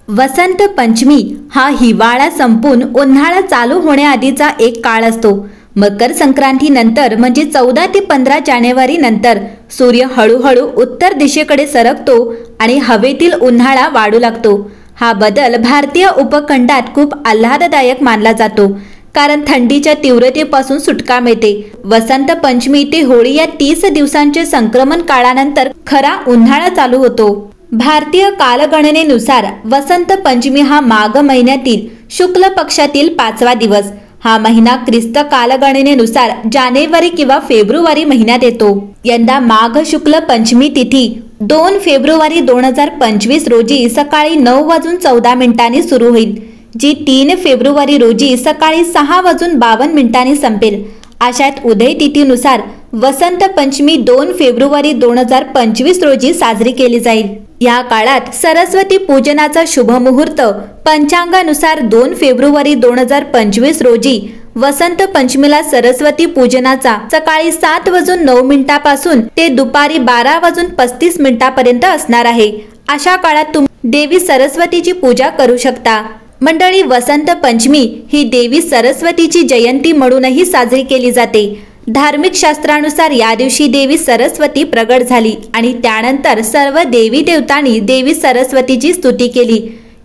वसंत पंचमी हा हिवाळा संपून उन्हाळा चालू होण्याआधीचा एक काळ असतो। मकर संक्रांती नंतर म्हणजे 14 ते 15 जानेवारी नंतर सूर्य हळूहळू उत्तर दिशेकडे सरकतो आणि हवेतील उन्हाळा वाढू लागतो। हा बदल भारतीय उपखंडात खूप आल्हाददायक मानला जातो, कारण थंडीच्या तीव्रतेपासून सुटका मिळते। वसंत पंचमी ते होळी या 30 दिवसांचे संक्रमण काळानंतर खरा उन्हाळा चालू होतो। भारतीय कालगणनेनुसार वसंत पंचमी हा माघ महिन्यातील शुक्ल पक्षातील 5वा दिवस। हा महिना ख्रिस्त कालगणनेनुसार जानेवारी किंवा फेब्रुवारी महिन्यात येतो। यंदा माघ शुक्ल पंचमी तिथी 2 फेब्रुवारी 2025 रोजी सकाळी 9:14 सुरू होईल, जी 3 फेब्रुवारी रोजी सकाळी 6:52 संपेल। अशात उदय तिथीनुसार वसंत पंचमी 2 फेब्रुवारी 2025 रोजी साजरी केली जाईल। या काळात सरस्वती पूजनाचा शुभ मुहूर्त पंचांगानुसार 2 फेब्रुवारी 2025 रोजी वसंत पंचमीला सरस्वती पूजनाचा सकाळी 7:09 पासून ते दुपारी 12:35 पर्यंत असणार आहे। अशा काळात तुम्ही देवी सरस्वतीची पूजा करू शकता। मंडळी, वसंत पंचमी ही देवी सरस्वतीची जयंती म्हणूनही साजरी केली जाते। धार्मिक शास्त्रानुसार या दिवशी देवी सरस्वती प्रगट झाली आणि त्यानंतर सर्व देवी देवतांनी देवी सरस्वतीची स्तुती केली।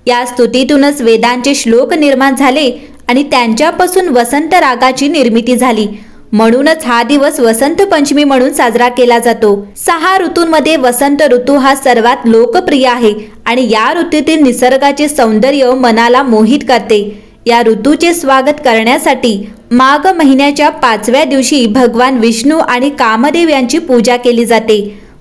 या स्तुतीतूनच वेदांचे श्लोक निर्माण झाले आणि त्यांच्यापासून वसंत रागाची निर्मिती झाली। म्हणूनच हा दिवस वसंत पंचमी म्हणून साजरा केला जातो। 6 ऋतूंमध्ये वसंत ऋतू हा सर्वात लोकप्रिय आहे आणि या ऋतूतील निसर्गाचे सौंदर्य मनाला मोहित करते। या ऋतूचे स्वागत करण्यासाठी माघ महिन्याच्या 5व्या दिवशी भगवान विष्णू आणि कामदेव यांची पूजा केली जाते।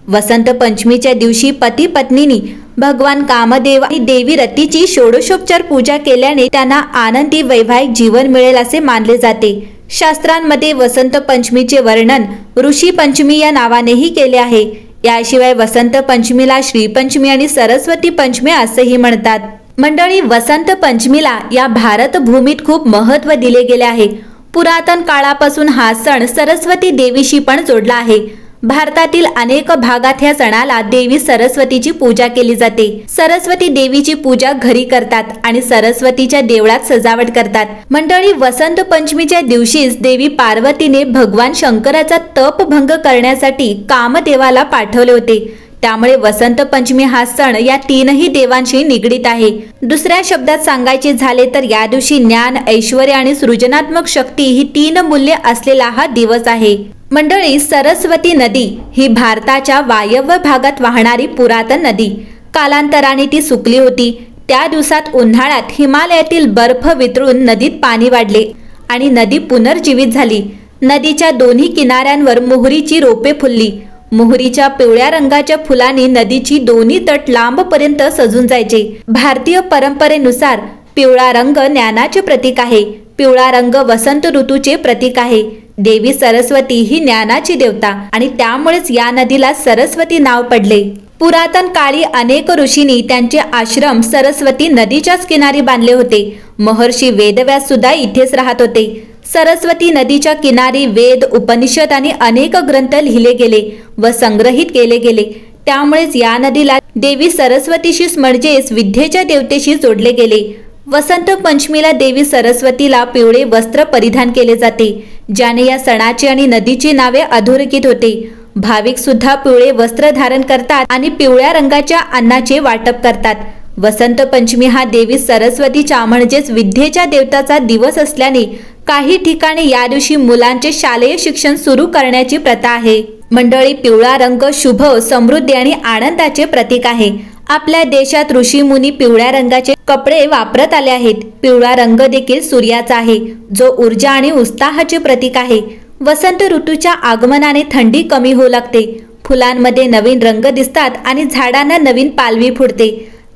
वसंत पंचमीच्या दिवशी पती पत्नींनी भगवान कामदेव आणि देवी रतीची षोडशोपचार पूजा केल्याने त्यांना आनंदी वैवाहिक जीवन मिळेल असे मानले जाते। शास्त्रांमध्ये वसंत पंचमीचे वर्णन ऋषी पंचमी या नावानेही केले आहे। याशिवाय वसंत पंचमीला श्री पंचमी आणि सरस्वती पंचमी असेही म्हणतात। मंडळी, वसंत पंचमीला या भारत भूमीत खूप महत्त्व दिले गेले आहे। पुरातन काळापासून हा सण सरस्वती देवीशी पण जोडला आहे। भारतातील अनेक भागात या सणाला देवी सरस्वतीची पूजा केली जाते। सरस्वती देवीची पूजा घरी करतात आणि सरस्वतीच्या देवळात सजावट करतात। मंडळी, वसंत पंचमीच्या दिवशीच देवी पार्वतीने भगवान शंकराचा तप भंग करण्यासाठी कामदेवाला पाठवले होते। त्यामुळे वसंत पंचमी हा सण या 3ही देवांशी निगडीत आहे। दुसऱ्या शब्दात सांगायचे झाले तर या दिवशी ज्ञान, ऐश्वर्य आणि सृजनात्मक शक्ती ही 3 मूल्ये असलेला हा दिवस आहे। मंडळी, सरस्वती नदी ही भारताच्या वायव्य भागात वाहणारी पुरातन नदी। कालांतराने ती सुकली होती। त्या दिवसात उन्हाळ्यात हिमालयातील बर्फ वितळून नदीत पाणी वाढले आणि नदी पुनर्जीवित झाली। नदीच्या दोन्ही किनाऱ्यांवर मोहरीची रोपे फुलली। मोहरीच्या पिवळ्या रंगाच्या फुलांनी नदीची दोन्ही तट लांबपर्यंत सजून जायचे। भारतीय परंपरेनुसार पिवळा रंग ज्ञानाचे प्रतीक आहे। पिवळा रंग वसंत ऋतूचे प्रतीक आहे। देवी सरस्वती ही ज्ञानाची देवता आणि त्यामुळेच या नदीला सरस्वती नाव पडले। पुरातन काळी अनेक ऋषींनी त्यांचे आश्रम सरस्वती नदीच्याच किनारी बांधले होते। महर्षी वेदव्यास सुद्धा इथेच राहत होते। सरस्वती नदीच्या किनारी वेद, उपनिषद आणि अनेक ग्रंथ लिहिले गेले व संग्रहित केले गेले। त्यामुळेच या नदीला देवी सरस्वतीशी म्हणजेच विद्येच्या देवतेशी जोडले गेले। वसंत पंचमीला देवी सरस्वतीला पिवळे वस्त्र परिधान केले जाते, ज्याने या सणाची आणि नदीची नावे अधोरेखित होते। भाविक सुद्धा पिवळे वस्त्र धारण करतात आणि पिवळ्या रंगाच्या अन्नाचे वाटप करतात। वसंत पंचमी हा देवी सरस्वतीच्या म्हणजेच विद्येच्या देवताचा दिवस असल्याने काही ठिकाणी या दिवशी मुलांचे शालेय शिक्षण सुरू करण्याची प्रथा आहे। मंडळी, पिवळा रंग शुभ, समृद्धी आणि आनंदाचे प्रतीक आहे। आपल्या देशात ऋषी मुनी पिवळ्या रंगाचे कपडे वापरत आले आहेत। पिवळा रंग देखील सूर्याचा आहे, जो ऊर्जा आणि उत्साहाचे प्रतीक आहे। वसंत ऋतूच्या आगमनाने थंडी कमी होऊ लागते। फुलांमध्ये नवीन रंग दिसतात आणि झाडांना नवीन पालवी फुटते।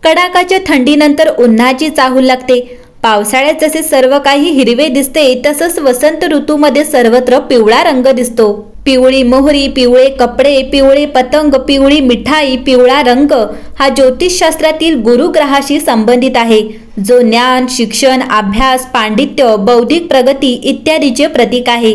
कडाकाच्या थंडीनंतर उन्हाची चाहूल लागते। पावसाळ्यात जसे सर्व काही हिरवे दिसते, तसंच वसंत ऋतूमध्ये सर्वत्र पिवळा रंग दिसतो। पिवळी मोहरी, पिवळे कपडे, पिवळे पतंग, पिवळी मिठाई, पिवळा रंग हा ज्योतिषशास्त्रातील गुरुग्रहाशी संबंधित आहे, जो ज्ञान, शिक्षण, अभ्यास, पांडित्य, बौद्धिक प्रगती इत्यादीचे प्रतीक आहे।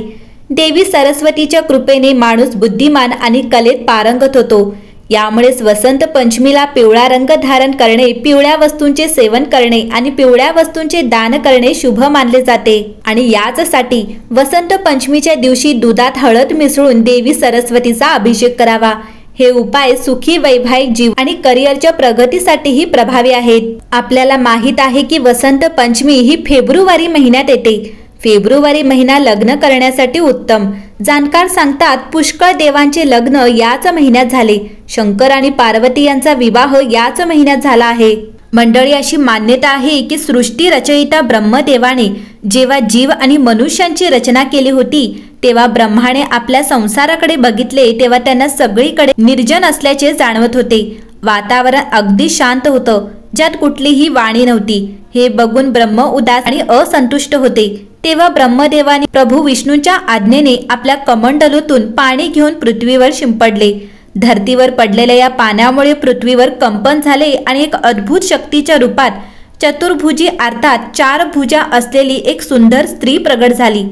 देवी सरस्वतीच्या कृपेने माणूस बुद्धिमान आणि कलेत पारंगत होतो। यामुळेच वसंत पंचमीला पिवळा रंग धारण करणे, पिवळ्या वस्तूंचे सेवन करणे आणि पिवळ्या वस्तूंचे दान करणे शुभ मानले जाते। आणि याचसाठी वसंत पंचमीच्या दिवशी दुधात हळद मिसळून देवी सरस्वतीचा अभिषेक करावा। हे उपाय सुखी वैवाहिक जीवन आणि करिअरच्या प्रगतीसाठीही प्रभावी आहेत। आपल्याला माहित आहे की वसंत पंचमी ही फेब्रुवारी महिन्यात येते। फेब्रुवारी महिना लग्न करण्यासाठी उत्तम। जाणकार सांगतात पुष्कळ देवांचे लग्न याच महिन्यात झाले। शंकर आणि पार्वती यांचा विवाह याच महिन्यात झाला आहे। मंडळी, अशी मान्यता आहे की सृष्टी रचयिता ब्रह्मदेवाने जेव्हा जीव आणि मनुष्यांची रचना केली होती तेव्हा ब्रह्माने आपल्या संसाराकडे बघितले तेव्हा त्यांना सगळीकडे निर्जन असल्याचे जाणवत होते। वातावरण अगदी शांत होतं, ज्यात कुठलीही वाणी नव्हती। हे बघून ब्रह्म उदास आणि असंतुष्ट होते। तेव्हा ब्रह्मदेवाने प्रभू विष्णूंच्या आज्ञेने आपल्या कमंडलूतून पाणी घेऊन पृथ्वीवर शिंपडले। धरतीवर पडलेल्या या पाण्यामुळे पृथ्वीवर कंपन झाले आणि एक अद्भुत शक्तीच्या रूपात चतुर्भुजी अर्थात 4 भुजा असलेली एक सुंदर स्त्री प्रगट झाली।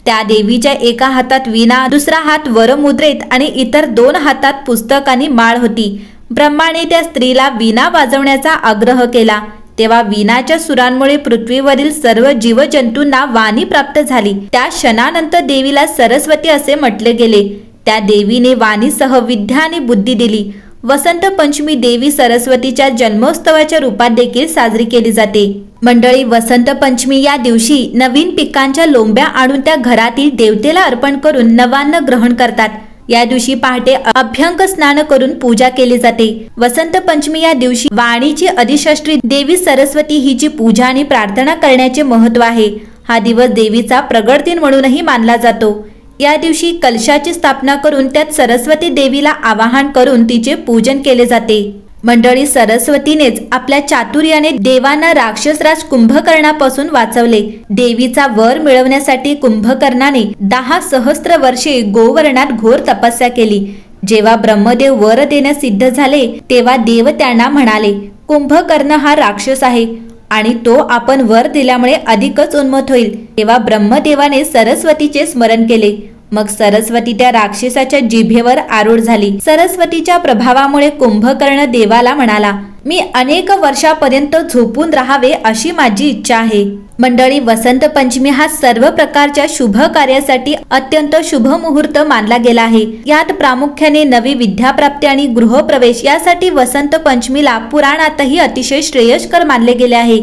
त्या देवीच्या एका हातात वीणा, दुसरा हात वरमुद्रेत आणि इतर 2 हातात पुस्तक आणि माळ होती। ब्रह्माने त्या स्त्रीला वीणा वाजवण्याचा आग्रह केला। तेव्हा वीणाच्या सुरांमुळे पृथ्वीवरील सर्व जीवजंतूंना वाणी प्राप्त झाली। त्या क्षणानंतर देवीला सरस्वती असे म्हटले गेले। त्या देवीने वाणीसह विद्या आणि बुद्धी दिली। वसंत पंचमी देवी सरस्वतीच्या जन्मोत्सवाच्या रूपात देखील साजरी केली जाते। मंडळी, वसंत पंचमी या दिवशी नवीन पिकांच्या लोंब्या आणून त्या घरातील देवतेला अर्पण करून नवान्न ग्रहण करतात। या दिवशी पहाटे अभ्यंग स्नान करून पूजा केली जाते। वसंत पंचमी या दिवशी वाणीची अधिष्ठात्री देवी सरस्वती हिची पूजा आणि प्रार्थना करण्याचे महत्त्व आहे। हा दिवस देवीचा प्रगट दिन म्हणूनही मानला जातो। या दिवशी कलशाची स्थापना करून त्यात सरस्वती देवीला आवाहन करून तिचे पूजन केले जाते। मंडळी, सरस्वतीनेच आपल्या चातुर्याने देवांना राक्षसराज कुंभकर्णापासून वाचवले। देवीचा वर मिळवण्यासाठी कुंभकर्णाने 10 सहस्त्र वर्षे गोवर्णात घोर तपस्या केली। जेव्हा ब्रह्मदेव वर देण्यास सिद्ध झाले तेव्हा देव त्यांना म्हणाले, कुंभकर्ण हा राक्षस आहे आणि तो आपण वर दिल्यामुळे अधिकच उन्मत्त होईल। तेव्हा ब्रह्मदेवाने सरस्वतीचे स्मरण केले। मग सरस्वती त्या राक्षसाच्या जिभेवर आरूढ झाली। सरस्वतीच्या प्रभावामुळे कुंभकर्ण देवाला म्हणाला, मी अनेक वर्षापर्यंत झोपून राहावे अशी माझी इच्छा आहे। मंडळी, वसंत पंचमी हा सर्व प्रकारच्या शुभ कार्यासाठी अत्यंत शुभ मुहूर्त मानला गेला आहे। यात प्रामुख्याने नवी विद्याप्राप्ती आणि गृहप्रवेश यासाठी वसंत पंचमीला पुराणातही अतिशय श्रेयस्कर मानले गेले आहे।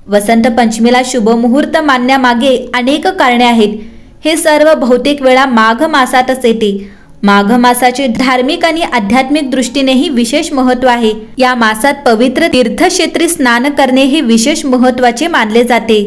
वसंत पंचमीला शुभ मुहूर्त मानण्यामागे अनेक कारणे आहेत। हे सर्व बहुतेक वेळा माघ मासातच येते। माघ मासाचे धार्मिक आणि आध्यात्मिक दृष्टीनेही विशेष महत्त्व आहे। या मासात पवित्र तीर्थक्षेत्री स्नान करणे हे विशेष महत्त्वाचे मानले जाते।